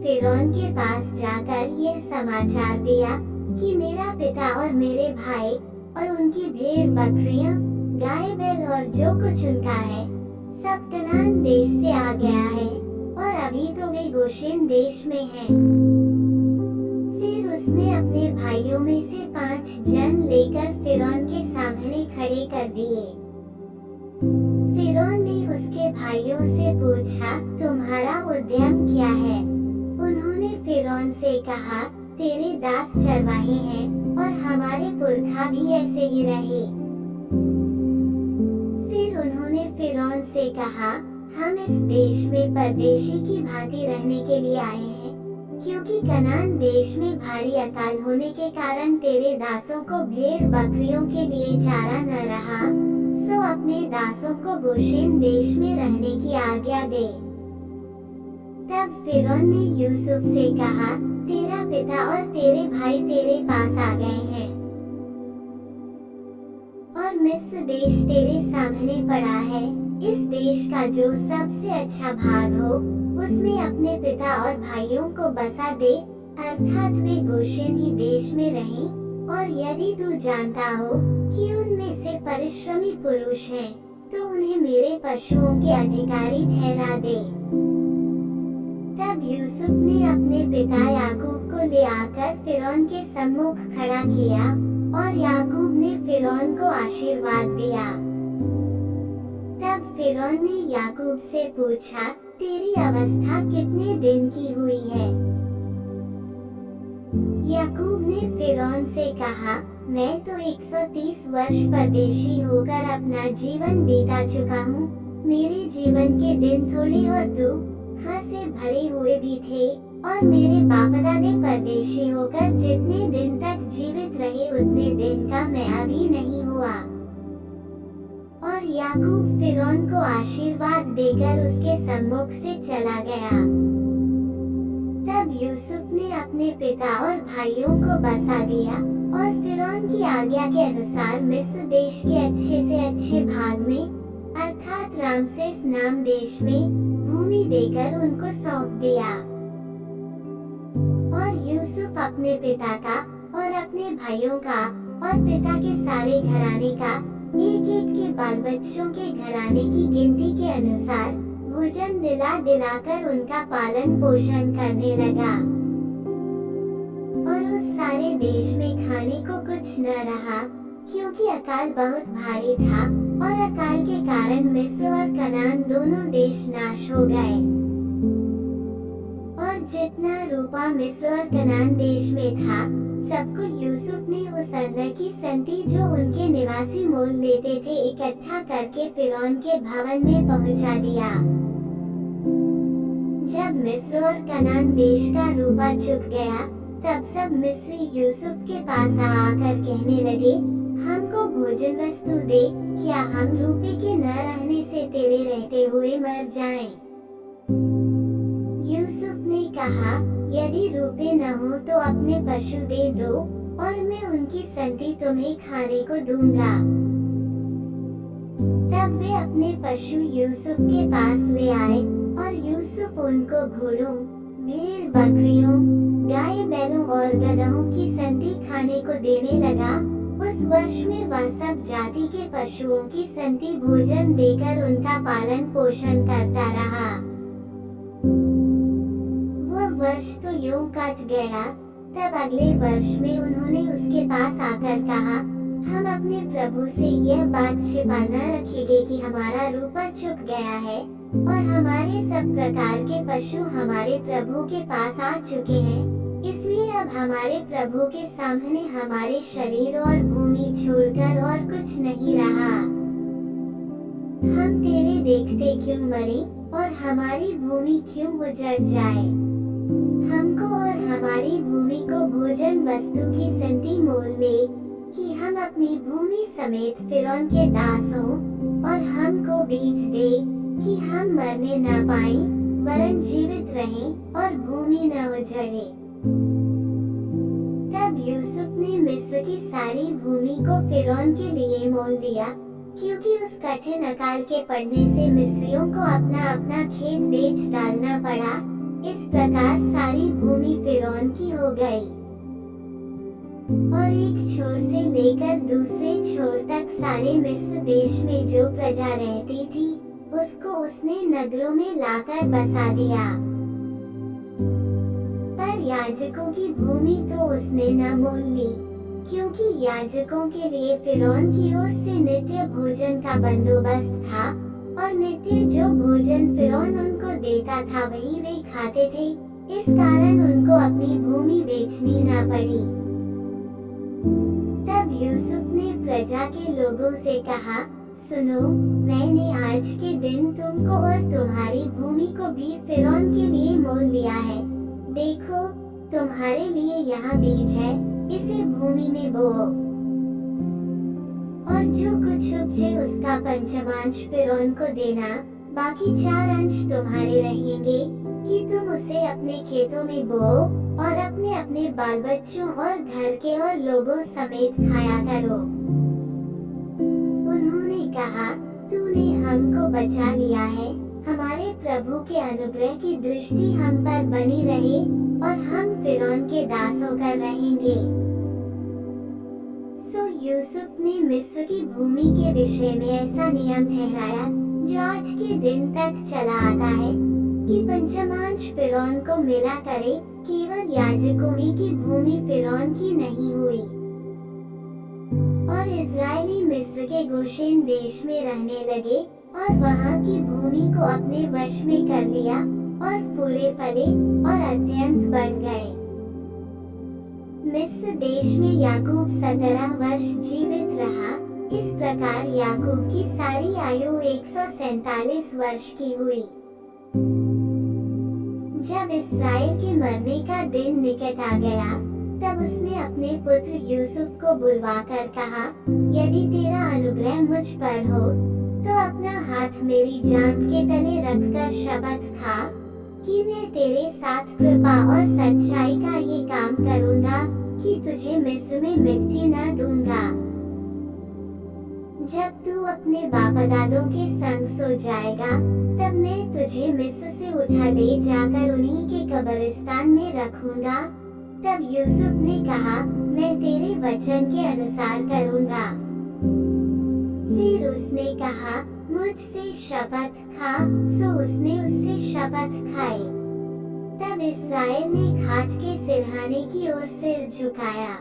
फिरौन के पास जाकर यह समाचार दिया कि मेरा पिता और मेरे भाई और उनकी भेड़ बकरियां, गाय बैल और जो कुछ उनका है सब कनान देश से आ गया है और अभी तो वे गोशेन देश में हैं। फिर उसने अपने भाइयों में से 5 जन लेकर फिरौन के सामने खड़े कर दिए। फिरौन ने उसके भाइयों से पूछा, तुम्हारा उद्यम क्या है? उन्होंने फिरौन से कहा, तेरे दास चरवाहे हैं और हमारे पुरखा भी ऐसे ही रहे। फिर उन्होंने फिरौन से कहा, हम इस देश में परदेशी की भांति रहने के लिए आए हैं, क्योंकि कनान देश में भारी अकाल होने के कारण तेरे दासों को भेड़ बकरियों के लिए चारा न रहा, सो अपने दासों को गोशेन देश में रहने की आज्ञा दे। तब फिरौन ने यूसुफ से कहा, तेरा पिता और तेरे भाई तेरे पास आ गए हैं और मिस्र देश तेरे सामने पड़ा है। इस देश का जो सबसे अच्छा भाग हो उसमें अपने पिता और भाइयों को बसा दे, अर्थात वे गोशेन ही देश में रहें। और यदि तू जानता हो कि उनमें से परिश्रमी पुरुष हैं, तो उन्हें मेरे पशुओं के अधिकारी ठहरा दे। तब यूसुफ ने अपने पिता याकूब को ले आकर फिरौन के सम्मुख खड़ा किया और याकूब ने फिरौन को आशीर्वाद दिया। तब फिरौन ने याकूब से पूछा, तेरी अवस्था कितने दिन की हुई है? याकूब ने फिरौन से कहा, मैं तो 130 वर्ष परदेशी होकर अपना जीवन बीता चुका हूँ। मेरे जीवन के दिन थोड़े और दुख से भरे हुए भी थे और मेरे बाप दादे परदेशी होकर जितने दिन तक जीवित रहे उतने दिन का मैं अभी नहीं हुआ। और याकूब फिरौन को आशीर्वाद देकर उसके सम्मुख से चला गया। तब यूसुफ ने अपने पिता और भाइयों को बसा दिया और फिरौन की आज्ञा के अनुसार मिस्र देश के अच्छे से अच्छे भाग में, अर्थात रामसेस नाम देश में भूमि देकर उनको सौंप दिया। और यूसुफ अपने पिता का और अपने भाइयों का और पिता के सारे घराने का एक एक के बाल बच्चों के घराने की गिनती के अनुसार भोजन दिला दिलाकर उनका पालन पोषण करने लगा। और उस सारे देश में खाने को कुछ न रहा, क्योंकि अकाल बहुत भारी था और अकाल के कारण मिस्र और कनान दोनों देश नाश हो गए। और जितना रूपा मिस्र और कनान देश में था, सबको यूसुफ ने उस अन्न की संति जो उनके निवासी मोल लेते थे इकट्ठा करके फिरौन के भवन में पहुंचा दिया। जब मिस्र और कनान देश का रूपा चुक गया, तब सब मिस्री यूसुफ के पास आकर कहने लगे, हमको भोजन वस्तु दे, क्या हम रूपे के न रहने से तेरे रहते हुए मर जाएं? यूसुफ ने कहा, यदि रूपे न हो तो अपने पशु दे दो और मैं उनकी संति तुम्हें खाने को दूंगा। तब वे अपने पशु यूसुफ के पास ले आए और यूसुफ उनको घोड़ों, भेड़ बकरियों, गाय बैलों और गदहों की संति खाने को देने लगा। उस वर्ष में वह सब जाति के पशुओं की संति भोजन देकर उनका पालन पोषण करता रहा। वह वर्ष तो यूं कट गया। तब अगले वर्ष में उन्होंने उसके पास आकर कहा, हम अपने प्रभु से यह बात छिपा न रखेंगे कि हमारा रूपा चुक गया है और हमारे सब प्रकार के पशु हमारे प्रभु के पास आ चुके हैं। इसलिए अब हमारे प्रभु के सामने हमारे शरीर और भूमि छोड़कर और कुछ नहीं रहा। हम तेरे देखते क्यों मरे और हमारी भूमि क्यों उजड़ जाए? हमको और हमारी भूमि को भोजन वस्तु की संति मोल ले, कि हम अपनी भूमि समेत फिरौन के दास हों, और हमको बीज दे कि हम मरने न पाएं, वरन जीवित रहें और भूमि न उजड़े। तब यूसुफ ने मिस्र की सारी भूमि को फिरौन के लिए मोल लिया, क्योंकि उस कठिन अकाल के पड़ने से मिस्रियों को अपना अपना खेत बेच डालना पड़ा, इस प्रकार सारी भूमि फिरौन की हो गई और एक छोर से लेकर दूसरे छोर तक सारे मिस्र देश में जो प्रजा रहती थी उसको उसने नगरों में लाकर बसा दिया। पर याजकों की भूमि तो उसने न मोल ली, क्योंकि याजकों के लिए फिरौन की ओर से नित्य भोजन का बंदोबस्त था और नित्य जो भोजन फिरौन उनको देता था वही वे खाते थे। इस कारण उनको अपनी भूमि बेचनी न पड़ी। तब यूसुफ ने प्रजा के लोगों से कहा, सुनो, मैंने आज के दिन तुमको और तुम्हारी भूमि को भी फिरौन के लिए मोल लिया है। देखो, तुम्हारे लिए यहाँ बीज है, इसे भूमि में बोओ और जो कुछ उपजे उसका पंचमांश फिरौन को देना, बाकी 4 अंश तुम्हारे रहेंगे कि तुम उसे अपने खेतों में बोओ और अपने अपने बाल बच्चों और घर के और लोगों समेत खाया करो। उन्होंने कहा, तूने हमको बचा लिया है, हमारे प्रभु के अनुग्रह की दृष्टि हम पर बनी रहे और हम फिरौन के दास होकर रहेंगे। सो यूसुफ ने मिस्र की भूमि के विषय में ऐसा नियम ठहराया जो आज के दिन तक चला आता है कि पंचमांश फिरौन को मिला करे, केवल याजकों ही की भूमि फिरौन की नहीं हुई। और इजरायली मिस्र के गोशेन देश में रहने लगे और वहाँ की भूमि को अपने वश में कर लिया और फूले फले और अत्यंत बढ़ गए। मिस्र देश में याकूब 17 वर्ष जीवित रहा। इस प्रकार याकूब की सारी आयु 147 वर्ष की हुई। जब इस्राएल के मरने का दिन निकट आ गया, तब उसने अपने पुत्र यूसुफ को बुलवाकर कहा, यदि तेरा अनुग्रह मुझ पर हो तो अपना हाथ मेरी जांघ के तले रखकर शपथ खा कि मैं तेरे साथ कृपा और सच्चाई का ये काम करूंगा कि तुझे मिस्र में मिट्टी न दूंगा। जब तू अपने बापदादों के संग सो जाएगा, तब मैं तुझे मिस्र से उठा ले जाकर उन्हीं के कब्रिस्तान में रखूंगा। तब यूसुफ ने कहा, मैं तेरे वचन के अनुसार करूंगा। फिर उसने कहा, मुझसे शपथ खा। सो उसने उससे शपथ खाई। तब इस्राएल ने घाट के सिरहाने की ओर सिर झुकाया।